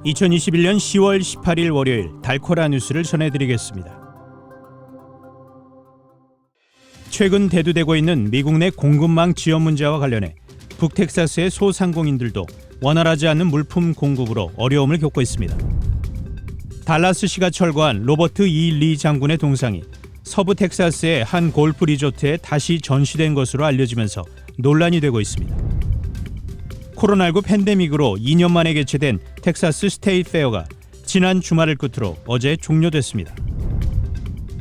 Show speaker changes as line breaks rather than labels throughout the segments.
2021년 10월 18일 월요일 달코라 뉴스를 전해드리겠습니다. 최근 대두되고 있는 미국 내 공급망 지연 문제와 관련해 북텍사스의 소상공인들도 원활하지 않은 물품 공급으로 어려움을 겪고 있습니다. 달라스시가 철거한 로버트 E. 리 장군의 동상이 서부 텍사스의 한 골프 리조트에 다시 전시된 것으로 알려지면서 논란이 되고 있습니다. 코로나19 팬데믹으로 2년 만에 개최된 텍사스 스테이트 페어가 지난 주말을 끝으로 어제 종료됐습니다.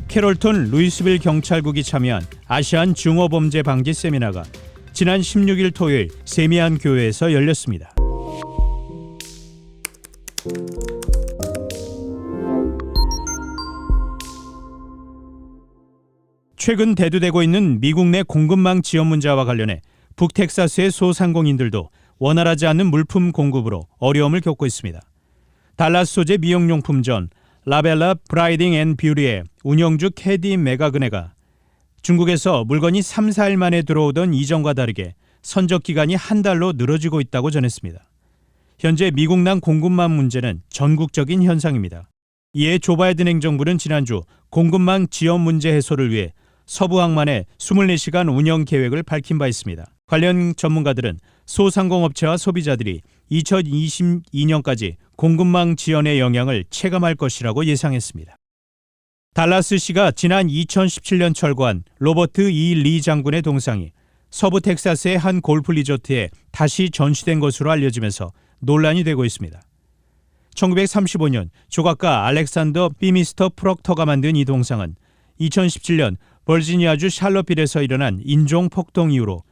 캐롤톤 루이스빌 경찰국이 참여한 아시안 증오범죄 방지 세미나가 지난 16일 토요일 세미안 교회에서 열렸습니다. 최근 대두되고 있는 미국 내 공급망 지연 문제와 관련해 북텍사스의 소상공인들도 원활하지 않은 물품 공급으로 어려움을 겪고 있습니다. 달라스 소재 미용용품점 라벨라 브라이딩 앤 뷰티의 운영주 캐디 메가그네가 중국에서 물건이 3, 4일 만에 들어오던 이전과 다르게 선적 기간이 한 달로 늘어지고 있다고 전했습니다. 현재 미국난 공급망 문제는 전국적인 현상입니다. 이에 조 바이든 행정부는 지난주 공급망 지연 문제 해소를 위해 서부항만의 24시간 운영 계획을 밝힌 바 있습니다. 관련 전문가들은 소상공업체와 소비자들이 2022년까지 공급망 지연의 영향을 체감할 것이라고 예상했습니다. 달라스시가 지난 2017년 철거한 로버트 E. 리 장군의 동상이 서부 텍사스의 한 골프 리조트에 다시 전시된 것으로 알려지면서 논란이 되고 있습니다. 1935년 조각가 알렉산더 비미스터 프록터가 만든 이 동상은 2017년 버지니아주 샬럿빌에서 일어난 인종 폭동 이후로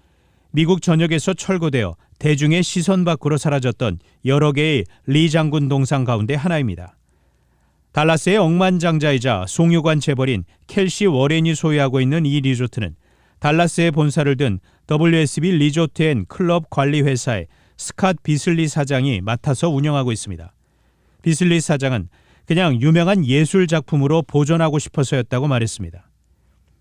미국 전역에서 철거되어 대중의 시선 밖으로 사라졌던 여러 개의 리 장군 동상 가운데 하나입니다. 달라스의 억만장자이자 송유관 재벌인 켈시 워렌이 소유하고 있는 이 리조트는 달라스에 본사를 둔 WSB 리조트 앤 클럽 관리 회사의 스캇 비슬리 사장이 맡아서 운영하고 있습니다. 비슬리 사장은 그냥 유명한 예술 작품으로 보존하고 싶어서였다고 말했습니다.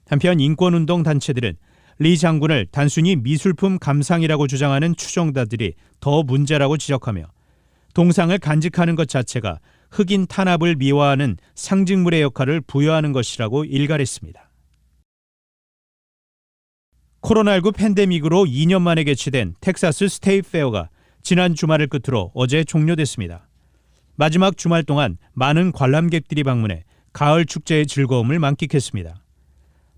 한편 인권운동 단체들은 리 장군을 단순히 미술품 감상이라고 주장하는 추종자들이 더 문제라고 지적하며 동상을 간직하는 것 자체가 흑인 탄압을 미화하는 상징물의 역할을 부여하는 것이라고 일갈했습니다. 코로나19 팬데믹으로 2년 만에 개최된 텍사스 스테이트 페어가 지난 주말을 끝으로 어제 종료됐습니다. 마지막 주말 동안 많은 관람객들이 방문해 가을 축제의 즐거움을 만끽했습니다.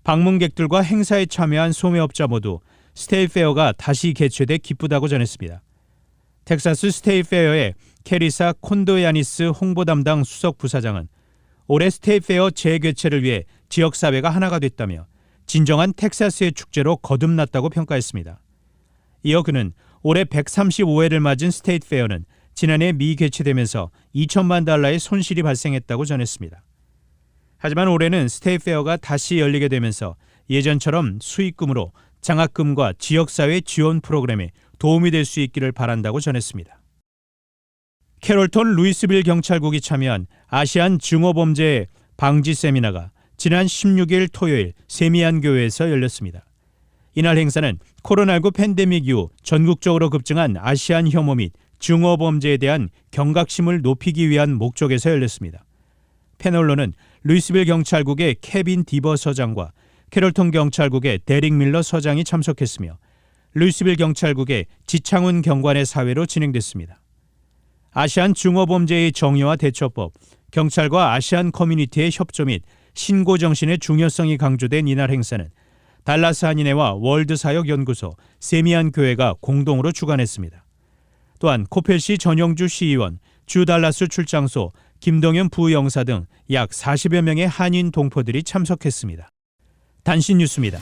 방문객들과 행사에 참여한 소매업자 모두 스테이트 페어가 다시 개최돼 기쁘다고 전했습니다. 텍사스 스테이트 페어의 캐리사 콘도야니스 홍보 담당 수석 부사장은 올해 스테이트 페어 재개최를 위해 지역사회가 하나가 됐다며 진정한 텍사스의 축제로 거듭났다고 평가했습니다. 이어 그는 올해 135회를 맞은 스테이트 페어는 지난해 미개최되면서 2천만 달러의 손실이 발생했다고 전했습니다. 하지만 올해는 스테이트 페어가 다시 열리게 되면서 예전처럼 수익금으로 장학금과 지역사회 지원 프로그램에 도움이 될 수 있기를 바란다고 전했습니다. 캐롤톤 루이스빌 경찰국이 참여한 아시안 증오범죄 방지 세미나가 지난 16일 토요일 세미안 교회에서 열렸습니다. 이날 행사는 코로나19 팬데믹 이후 전국적으로 급증한 아시안 혐오 및 증오범죄에 대한 경각심을 높이기 위한 목적에서 열렸습니다. 패널로는 루이스빌 경찰국의 케빈 디버 서장과 캐롤톤 경찰국의 데릭 밀러 서장이 참석했으며 루이스빌 경찰국의 지창훈 경관의 사회로 진행됐습니다. 아시안 증오범죄의 정의와 대처법, 경찰과 아시안 커뮤니티의 협조 및 신고 정신의 중요성이 강조된 이날 행사는 달라스 한인회와 월드사역연구소, 세미안 교회가 공동으로 주관했습니다. 또한 코펠시 전영주 시의원, 주 달라스 출장소, 김동연 부영사 등 약 40여 명의 한인 동포들이 참석했습니다. 단신 뉴스입니다.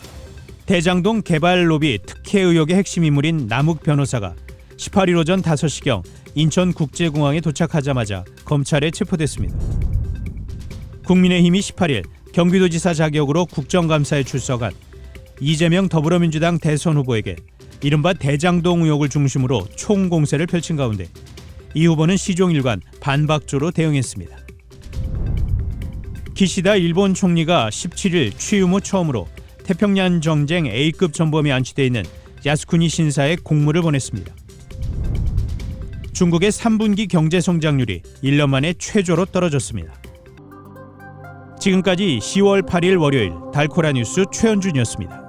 대장동 개발 로비 특혜 의혹의 핵심 인물인 남욱 변호사가 18일 오전 5시경 인천국제공항에 도착하자마자 검찰에 체포됐습니다. 국민의힘이 18일 경기도지사 자격으로 국정감사에 출석한 이재명 더불어민주당 대선 후보에게 이른바 대장동 의혹을 중심으로 총공세를 펼친 가운데 이 후보는 시종일관 반박조로 대응했습니다. 기시다 일본 총리가 17일 취임 후 처음으로 태평양 전쟁 A급 전범이 안치되어 있는 야스쿠니 신사에 공물을 보냈습니다. 중국의 3분기 경제 성장률이 1년 만에 최저로 떨어졌습니다. 지금까지 10월 8일 월요일 달코라 뉴스 최현준이었습니다.